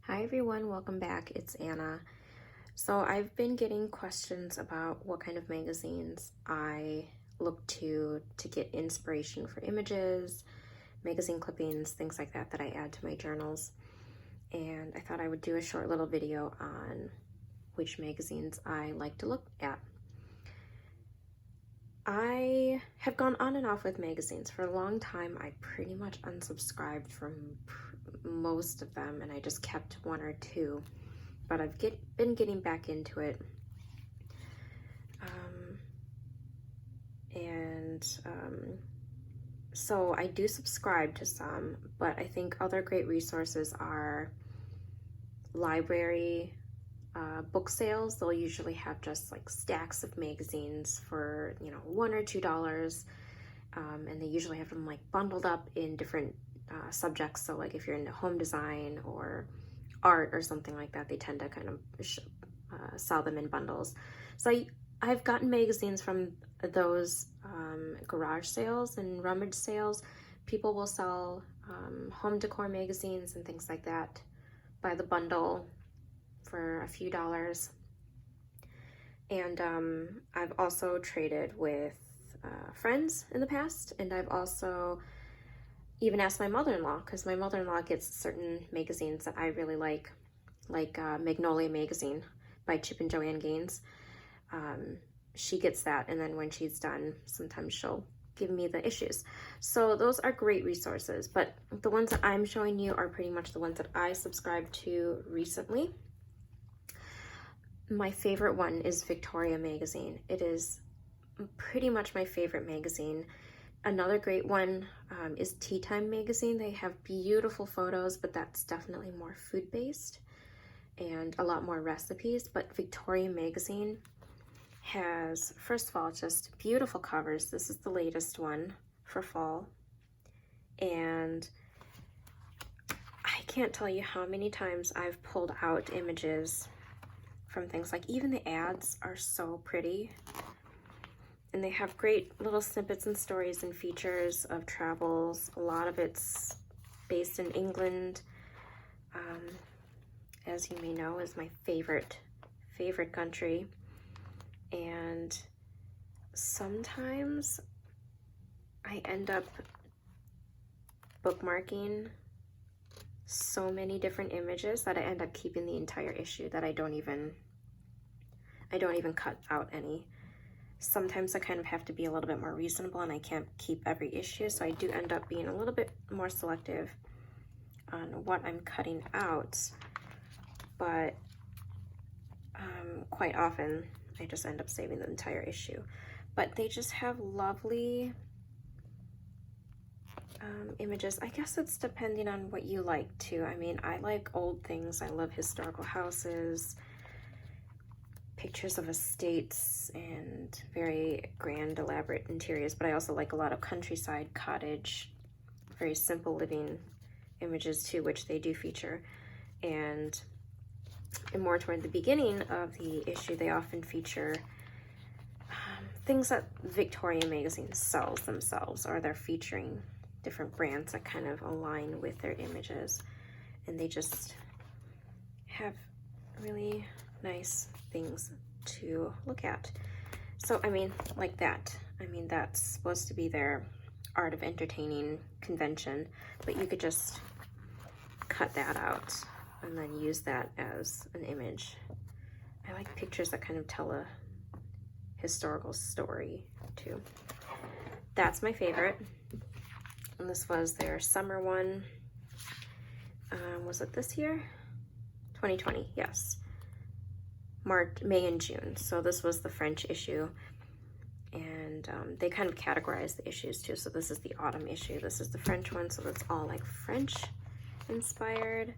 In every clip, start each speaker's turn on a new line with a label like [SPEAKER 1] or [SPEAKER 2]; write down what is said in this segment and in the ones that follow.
[SPEAKER 1] Hi everyone, welcome back. It's Anna. So I've been getting questions about what kind of magazines I look to get inspiration for images, magazine clippings, things like that I add to my journals. And I thought I would do a short little video on which magazines I like to look at. I have gone on and off with magazines. For a long time, I pretty much unsubscribed from most of them, and I just kept one or two. But I've been getting back into it. So I do subscribe to some, but I think other great resources are library book sales. They'll usually have just like stacks of magazines for, $1 or $2. And they usually have them like bundled up in different subjects. So like if you're into home design or art or something like that, they tend to kind of sell them in bundles. So I've gotten magazines from those garage sales and rummage sales. People will sell home decor magazines and things like that by the bundle for a few dollars. And I've also traded with friends in the past, and I've also even asked my mother-in-law, because my mother-in-law gets certain magazines that I really like Magnolia Magazine by Chip and Joanne Gaines. She gets that, and then when she's done, sometimes she'll give me the issues. So those are great resources, but the ones that I'm showing you are pretty much the ones that I subscribed to recently. My favorite one is Victoria Magazine. It is pretty much my favorite magazine. Another great one is Tea Time Magazine. They have beautiful photos, but that's definitely more food-based and a lot more recipes. But Victoria Magazine has, first of all, just beautiful covers. This is the latest one for fall. And I can't tell you how many times I've pulled out images from things. Like even the ads are so pretty. And they have great little snippets and stories and features of travels. A lot of it's based in England. As you may know, is my favorite country. And sometimes I end up bookmarking so many different images that I end up keeping the entire issue, that I don't even cut out any. Sometimes I kind of have to be a little bit more reasonable, and I can't keep every issue, so I do end up being a little bit more selective on what I'm cutting out. But quite often I just end up saving the entire issue. But they just have lovely images. I guess it's depending on what you like too. I mean, I like old things. I love historical houses, pictures of estates, and very grand, elaborate interiors. But I also like a lot of countryside, cottage, very simple living images too, which they do feature. And more toward the beginning of the issue, they often feature things that Victoria Magazine sells themselves, or they're featuring different brands that kind of align with their images. And they just have really nice things to look at. So, I mean, like that. I mean, that's supposed to be their art of entertaining convention, but you could just cut that out and then use that as an image. I like pictures that kind of tell a historical story too. That's my favorite. And this was their summer one. Was it this year? 2020, yes. March, May, and June. So this was the French issue. And they kind of categorize the issues too. So this is the autumn issue. This is the French one. So that's all like French inspired.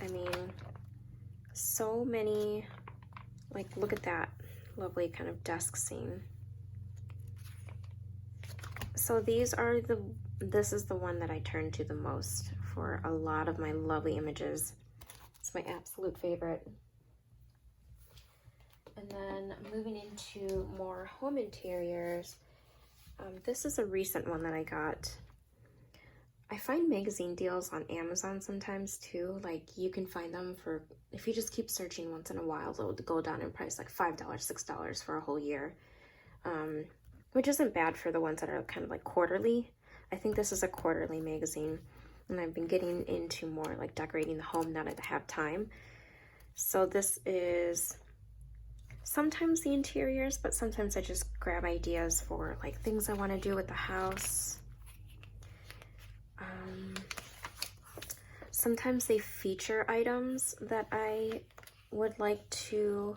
[SPEAKER 1] I mean, so many, like, look at that lovely kind of desk scene. So this is the one that I turn to the most for a lot of my lovely images. It's my absolute favorite. And then moving into more home interiors, this is a recent one that I got. I find magazine deals on Amazon sometimes too. Like you can find them for, if you just keep searching once in a while, they'll go down in price like $5, $6 for a whole year. Which isn't bad for the ones that are kind of like quarterly. I think this is a quarterly magazine, and I've been getting into more like decorating the home now that I have time. So this is sometimes the interiors, but sometimes I just grab ideas for like things I want to do with the house. Sometimes they feature items that I would like to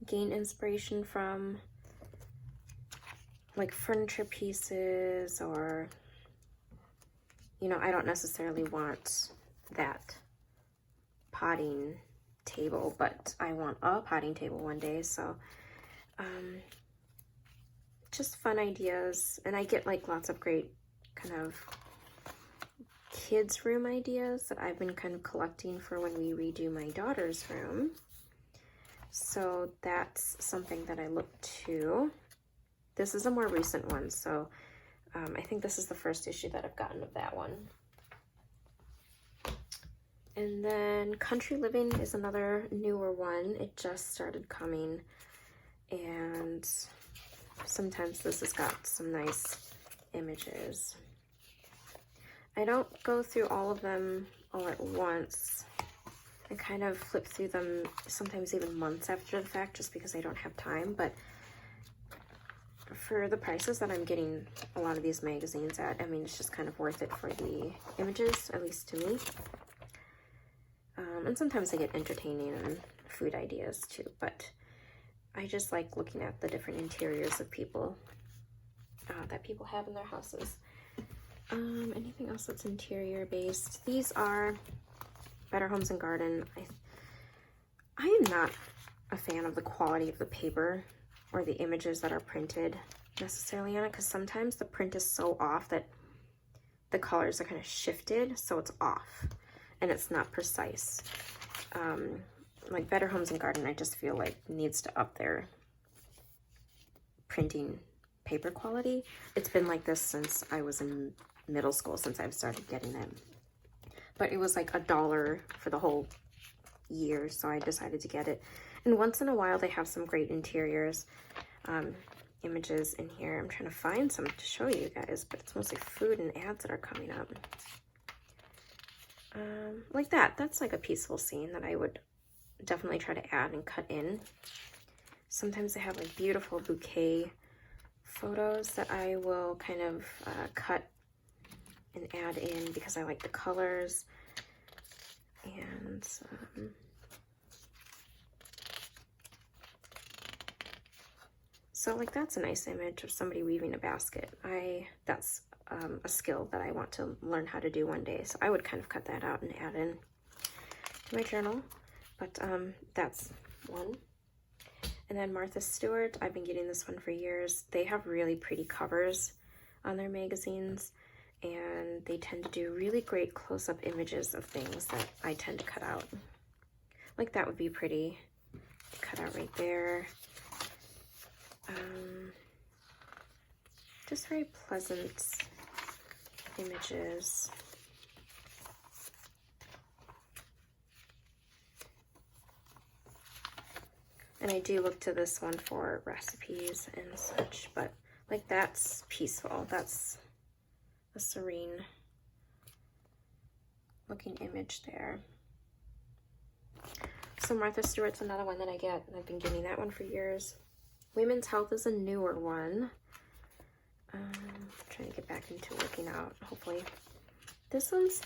[SPEAKER 1] gain inspiration from, like furniture pieces, or, you know, I don't necessarily want that potting table, but I want a potting table one day. So just fun ideas, and I get like lots of great kind of kids room ideas that I've been kind of collecting for when we redo my daughter's room. So that's something that I look to. This is a more recent one, so I think this is the first issue that I've gotten of that one. And then Country Living is another newer one. It just started coming, and sometimes this has got some nice images. I don't go through all of them all at once. I kind of flip through them sometimes even months after the fact, just because I don't have time. But for the prices that I'm getting a lot of these magazines at, I mean, it's just kind of worth it for the images, at least to me. And sometimes I get entertaining and food ideas too, but I just like looking at the different interiors of people that people have in their houses. Anything else that's interior based? These are Better Homes and Garden. I am not a fan of the quality of the paper or the images that are printed necessarily on it, because sometimes the print is so off that the colors are kind of shifted, so it's off and it's not precise. Like Better Homes and Garden, I just feel like needs to up their printing paper quality. It's been like this since I was in middle school, since I've started getting it. But it was like $1 for the whole year, so I decided to get it. And once in a while they have some great interiors images in here. I'm trying to find some to show you guys, but it's mostly food and ads that are coming up. Like that's like a peaceful scene that I would definitely try to add and cut in. Sometimes they have like beautiful bouquet photos that I will kind of cut and add in because I like the colors. And so like that's a nice image of somebody weaving a basket. That's a skill that I want to learn how to do one day, so I would kind of cut that out and add in to my journal. But that's one. And then Martha Stewart, I've been getting this one for years. They have really pretty covers on their magazines, and they tend to do really great close-up images of things that I tend to cut out. Like that would be pretty to cut out right there. Just very pleasant images. And I do look to this one for recipes and such, but like that's peaceful. That's a serene looking image there. So Martha Stewart's another one that I get, and I've been getting that one for years. Women's Health is a newer one. I'm trying to get back into working out, hopefully. This one's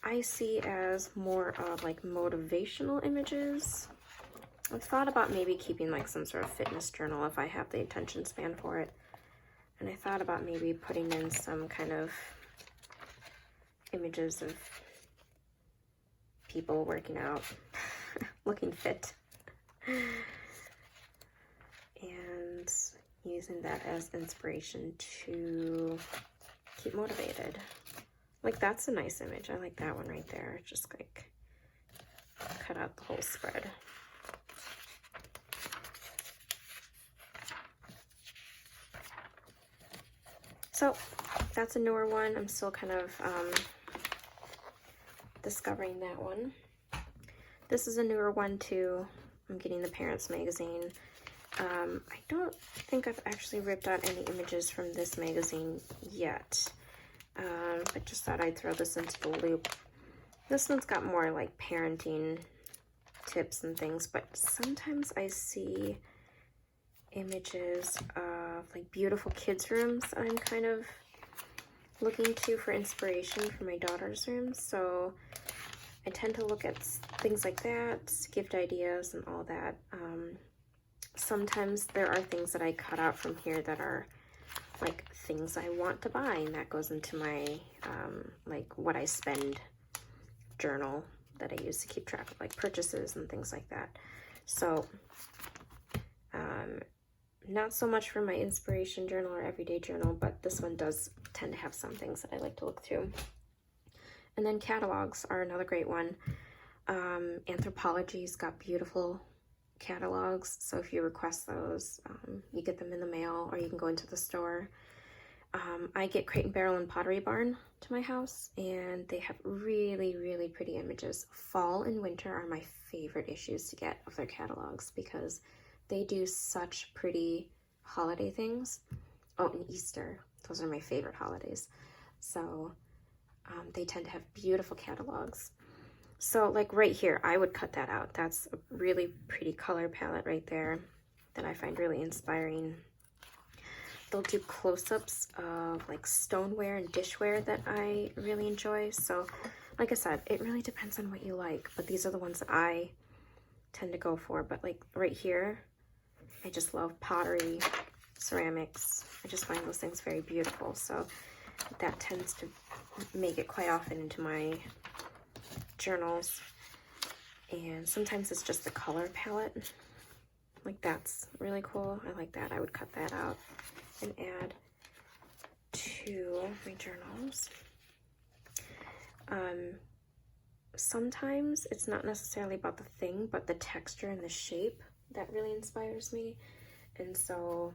[SPEAKER 1] I see as more of like motivational images. I've thought about maybe keeping like some sort of fitness journal if I have the attention span for it. And I thought about maybe putting in some kind of images of people working out, looking fit, and using that as inspiration to keep motivated. Like that's a nice image. I like that one right there. Just like cut out the whole spread. So that's a newer one. I'm still kind of discovering that one. This is a newer one too. I'm getting the Parents magazine. I don't think I've actually ripped out any images from this magazine yet. But just thought I'd throw this into the loop. This one's got more like parenting tips and things, but sometimes I see images of like beautiful kids' rooms that I'm kind of looking to for inspiration for my daughter's rooms. So I tend to look at things like that, gift ideas and all that. Sometimes there are things that I cut out from here that are like things I want to buy, and that goes into my like what I spend journal that I use to keep track of like purchases and things like that. So not so much for my inspiration journal or everyday journal, but this one does tend to have some things that I like to look through. And then catalogs are another great one. Anthropologie's got beautiful catalogs, so if you request those, you get them in the mail, or you can go into the store. I get Crate and Barrel and Pottery Barn to my house, and they have really, really pretty images. Fall and winter are my favorite issues to get of their catalogs because they do such pretty holiday things. Oh, and Easter. Those are my favorite holidays. So they tend to have beautiful catalogs. So like right here, I would cut that out. That's a really pretty color palette right there that I find really inspiring. They'll do close-ups of like stoneware and dishware that I really enjoy. So like I said, it really depends on what you like, but these are the ones that I tend to go for. But like right here, I just love pottery, ceramics. I just find those things very beautiful. So that tends to make it quite often into my journals. And sometimes it's just the color palette. Like that's really cool. I like that. I would cut that out and add to my journals. Sometimes it's not necessarily about the thing, but the texture and the shape that really inspires me. And so,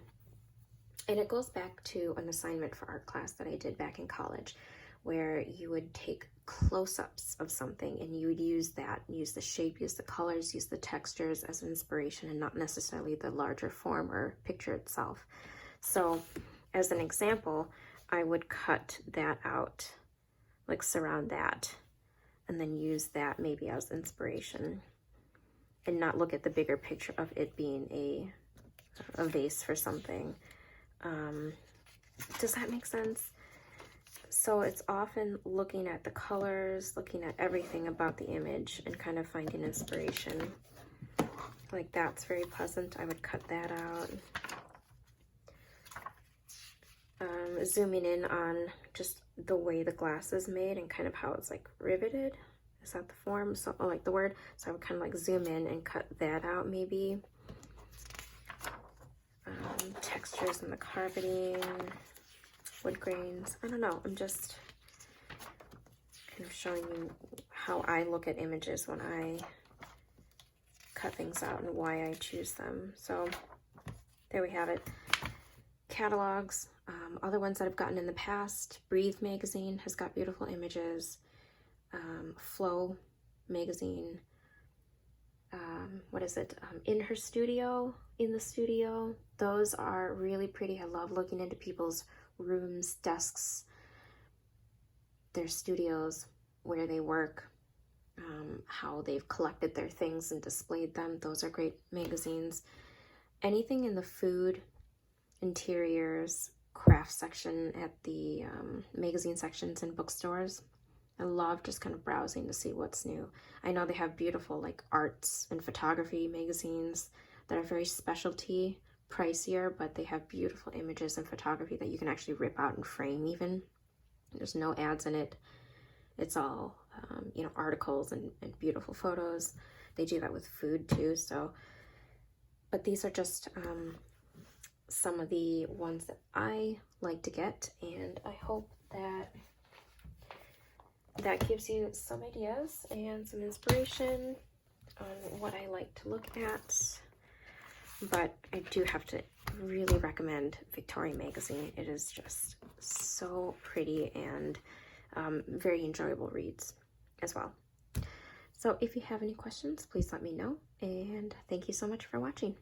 [SPEAKER 1] and it goes back to an assignment for art class that I did back in college, where you would take close-ups of something and you would use that, use the shape, use the colors, use the textures as inspiration, and not necessarily the larger form or picture itself. So as an example, I would cut that out, like surround that, and then use that maybe as inspiration and not look at the bigger picture of it being a vase for something. Does that make sense? So it's often looking at the colors, looking at everything about the image and kind of finding inspiration. Like that's very pleasant. I would cut that out. Zooming in on just the way the glass is made and kind of how it's like riveted. Is that the form? So, oh, like the word. So I would kind of like zoom in and cut that out maybe. Textures in the carpeting, wood grains. I don't know. I'm just kind of showing you how I look at images when I cut things out and why I choose them. So there we have it. Catalogs. Other ones that I've gotten in the past. Breathe magazine has got beautiful images. Flow magazine. What is it? In Her Studio, In the Studio. Those are really pretty. I love looking into people's rooms, desks, their studios, where they work, how they've collected their things and displayed them. Those are great magazines. Anything in the food, interiors, craft section at the magazine sections in bookstores. I love just kind of browsing to see what's new. I know they have beautiful like arts and photography magazines that are very specialty, pricier, but they have beautiful images and photography that you can actually rip out and frame even. There's no ads in it. It's all, you know, articles and beautiful photos. They do that with food too, so. But these are just some of the ones that I like to get, and I hope that that gives you some ideas and some inspiration on what I like to look at. but I do have to really recommend Victorian Magazine. It is just so pretty and very enjoyable reads as well. So if you have any questions, please let me know, and thank you so much for watching.